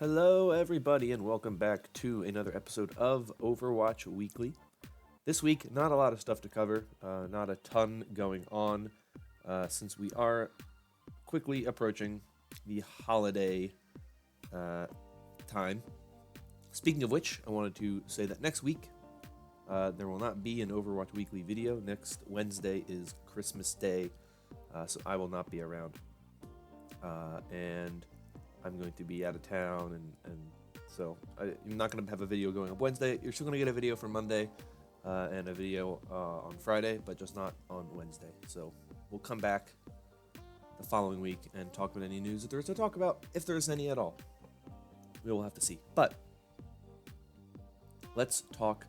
Hello, everybody, and welcome back to another episode of Overwatch Weekly. This week, not a lot of stuff to cover, not a ton going on, since we are quickly approaching the holiday time. Speaking of which, I wanted to say that next week, there will not be an Overwatch Weekly video. Next Wednesday is Christmas Day, so I will not be around. And I'm going to be out of town, and so I'm not going to have a video going up Wednesday. You're still going to get a video for Monday and a video on Friday, but just not on Wednesday. So we'll come back the following week and talk about any news that there is to talk about, if there is any at all. We will have to see. But let's talk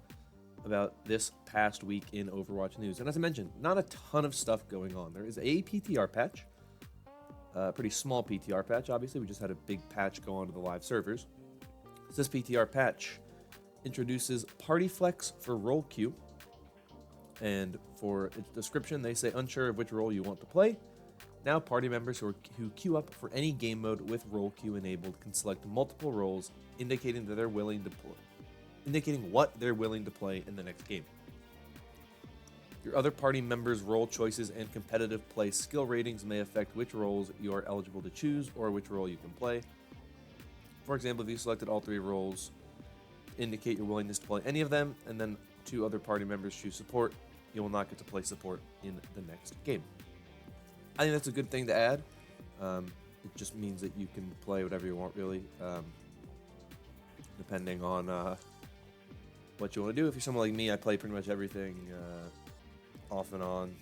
about this past week in Overwatch news. And as I mentioned, not a ton of stuff going on. There is a PTR patch. A pretty small PTR patch, obviously. We just had a big patch go onto the live servers. This PTR patch introduces Party Flex for role queue. And for its description, they say, unsure of which role you want to play. Now, party members who queue up for any game mode with role queue enabled can select multiple roles, indicating that they're willing to play, indicating what they're willing to play in the next game. Your other party members' role choices and competitive play skill ratings may affect which roles you are eligible to choose or which role you can play. For example, if you selected all three roles, indicate your willingness to play any of them, and then two other party members choose support, you will not get to play support in the next game. I think that's a good thing to add. It just means that you can play whatever you want, really, depending on what you want to do. If you're someone like me, I play pretty much everything off and on.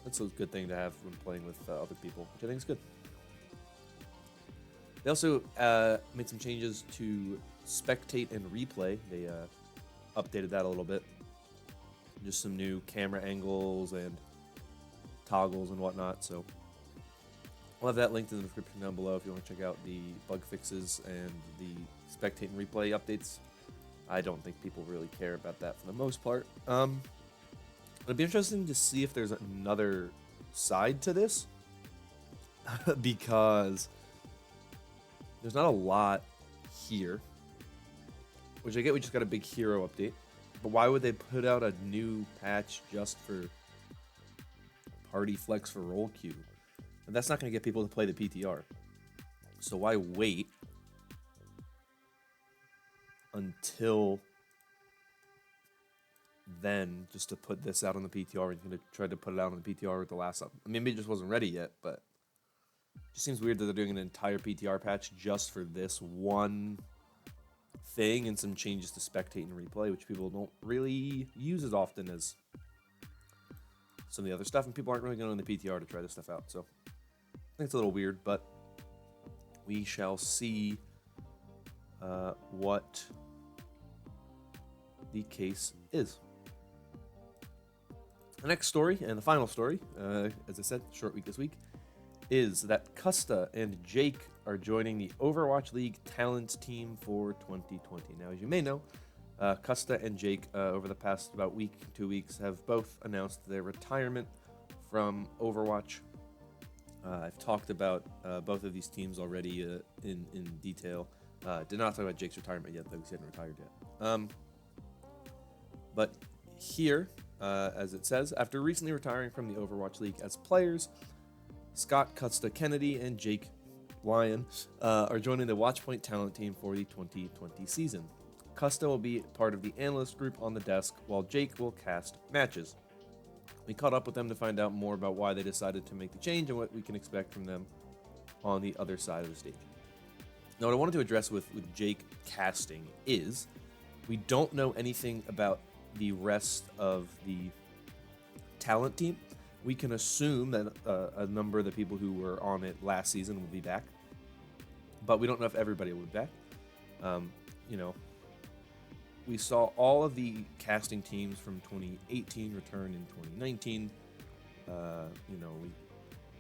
That's a good thing to have when playing with other people, which I think is good. They also made some changes to spectate and replay. They updated that a little bit. Just some new camera angles and toggles and whatnot. So I'll have that linked in the description down below if you want to check out the bug fixes and the spectate and replay updates. I don't think people really care about that for the most part. It'd be interesting to see if there's another side to this, because there's not a lot here, which I get we just got a big hero update, but why would they put out a new patch just for Party Flex for role queue? And that's not going to get people to play the PTR. So why wait until then just to put this out on the PTR? And going to try to put it out on the PTR with the last up. Maybe it just wasn't ready yet, but it just seems weird that they're doing an entire PTR patch just for this one thing and some changes to spectate and replay, which people don't really use as often as some of the other stuff, and people aren't really going on the PTR to try this stuff out. So I think it's a little weird, but we shall see what the case is. The next story, and the final story, as I said, short week this week, is that Custa and Jake are joining the Overwatch League talent team for 2020. Now, as you may know, Custa and Jake, over the past about week, 2 weeks, have both announced their retirement from Overwatch. I've talked about both of these teams already in detail. Did not talk about Jake's retirement yet, though, because he hadn't retired yet. But here, as it says, after recently retiring from the Overwatch League as players, Scott Custa Kennedy and Jake Lyon are joining the Watchpoint talent team for the 2020 season. Custa will be part of the analyst group on the desk, while Jake will cast matches. We caught up with them to find out more about why they decided to make the change and what we can expect from them on the other side of the stage. Now, what I wanted to address with Jake casting is we don't know anything about the rest of the talent team. We can assume that a number of the people who were on it last season will be back, but we don't know if everybody will be back. We saw all of the casting teams from 2018 return in 2019.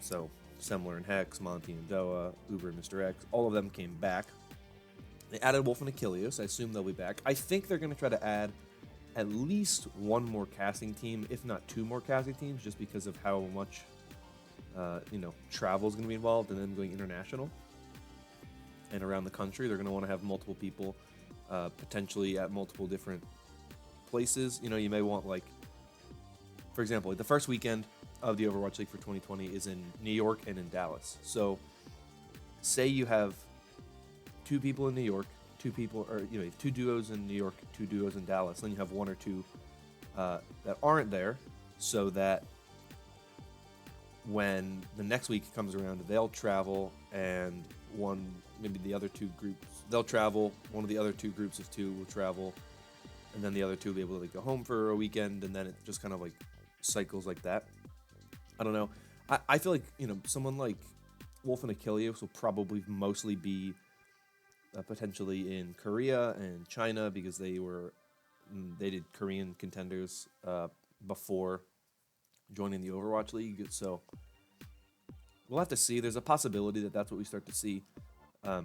So Semler and Hex, Monty and Doa, Uber and Mr. X, all of them came back. They added Wolf and Achilles. I assume they'll be back. I think they're going to try to add at least one more casting team, if not two more casting teams, just because of how much travel is going to be involved and then going international. and around the country. They're going to want to have multiple people, potentially at multiple different places. You know, you may want, like, for example, like the first weekend of the Overwatch League for 2020 is in New York and in Dallas. So say you have 2 people in New York, 2 people, or you know, 2 duos in New York, 2 duos in Dallas. Then you have 1 or 2 that aren't there, so that when the next week comes around, they'll travel, and maybe the other 2 groups, they'll travel. One of the other 2 groups of 2 will travel, and then the other 2 will be able to, like, go home for a weekend, and then it just kind of like cycles like that. I don't know. I feel like, you know, someone like Wolf and Achilles will probably mostly be potentially in Korea and China, because they did Korean contenders before joining the Overwatch League. So we'll have to see. There's a possibility that that's what we start to see. I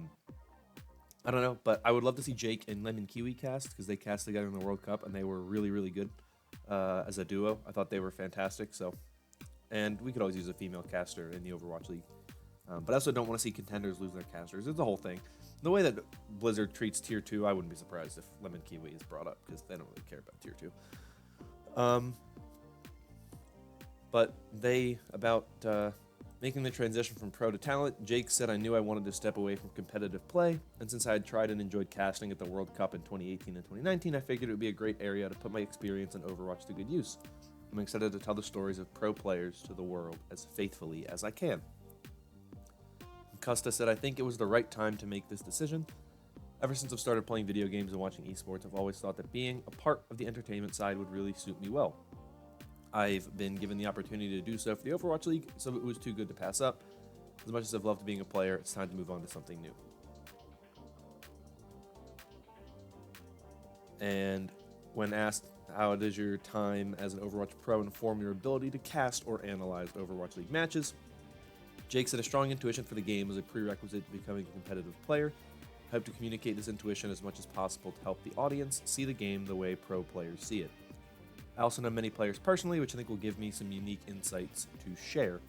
don't know, but I would love to see Jake and Lemon Kiwi cast, because they cast together in the World Cup and they were really, really good as a duo. I thought they were fantastic. So, and we could always use a female caster in the Overwatch League. But I also don't want to see contenders lose their casters. It's the whole thing. The way that Blizzard treats Tier 2, I wouldn't be surprised if Lemon Kiwi is brought up, because they don't really care about Tier 2. But about making the transition from pro to talent, Jake said, "I knew I wanted to step away from competitive play, and since I had tried and enjoyed casting at the World Cup in 2018 and 2019, I figured it would be a great area to put my experience in Overwatch to good use. I'm excited to tell the stories of pro players to the world as faithfully as I can." Custa said, "I think it was the right time to make this decision. Ever since I've started playing video games and watching esports, I've always thought that being a part of the entertainment side would really suit me well. I've been given the opportunity to do so for the Overwatch League, so it was too good to pass up. As much as I've loved being a player, it's time to move on to something new." And when asked, "How does your time as an Overwatch pro inform your ability to cast or analyze Overwatch League matches?" Jake said, "A strong intuition for the game is a prerequisite to becoming a competitive player. I hope to communicate this intuition as much as possible to help the audience see the game the way pro players see it. I also know many players personally, which I think will give me some unique insights to share."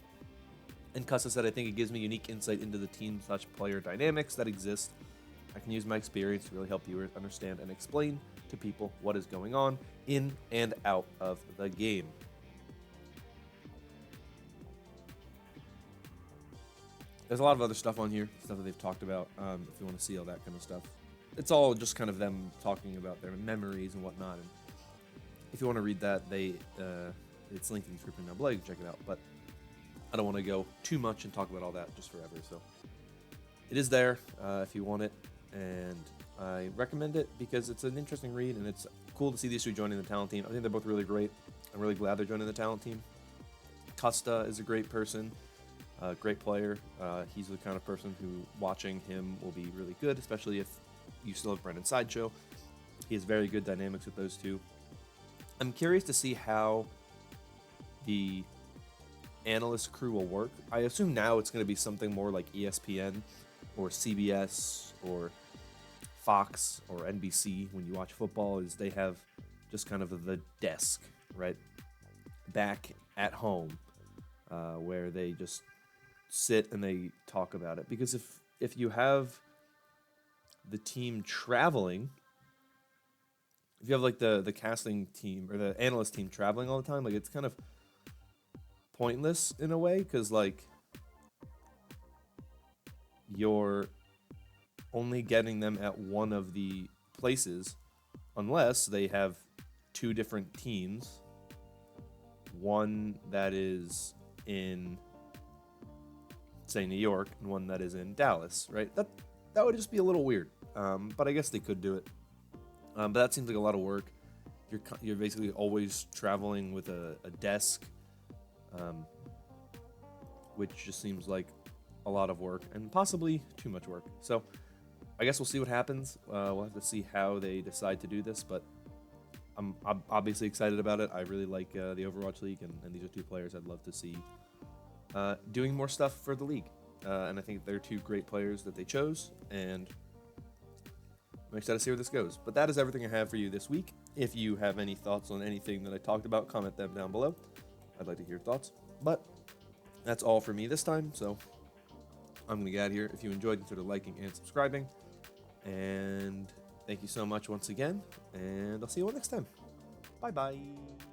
And Custa said, "I think it gives me unique insight into the team/player dynamics that exist. I can use my experience to really help viewers understand and explain to people what is going on in and out of the game." There's a lot of other stuff on here, stuff that they've talked about, if you want to see all that kind of stuff. It's all just kind of them talking about their memories and whatnot. And if you want to read that, it's linked in the description down below. You can check it out. But I don't want to go too much and talk about all that just forever. So it is there if you want it. And I recommend it because it's an interesting read, and it's cool to see these 2 joining the talent team. I think they're both really great. I'm really glad they're joining the talent team. Custa is a great person. Great player. He's the kind of person who watching him will be really good, especially if you still have Brendan Sideshow. He has very good dynamics with those 2. I'm curious to see how the analyst crew will work. I assume now it's going to be something more like ESPN or CBS or Fox or NBC when you watch football, is they have just kind of the desk, right, back at home, where they just sit and they talk about it. Because if you have the team traveling, if you have like the casting team or the analyst team traveling all the time, like, it's kind of pointless in a way, because like you're only getting them at one of the places, unless they have 2 different teams, one that is in, say, New York, and one that is in Dallas, right? That would just be a little weird, but I guess they could do it. But that seems like a lot of work. You're basically always traveling with a desk, which just seems like a lot of work and possibly too much work. So I guess we'll see what happens. We'll have to see how they decide to do this, but I'm obviously excited about it. I really like the Overwatch League, and these are 2 players I'd love to see doing more stuff for the league. And I think they're 2 great players that they chose, and I'm excited to see where this goes. But that is everything I have for you this week. If you have any thoughts on anything that I talked about, comment them down below. I'd like to hear your thoughts. But that's all for me this time, so I'm going to get out of here. If you enjoyed, consider liking and subscribing. And thank you so much once again. And I'll see you all next time. Bye-bye.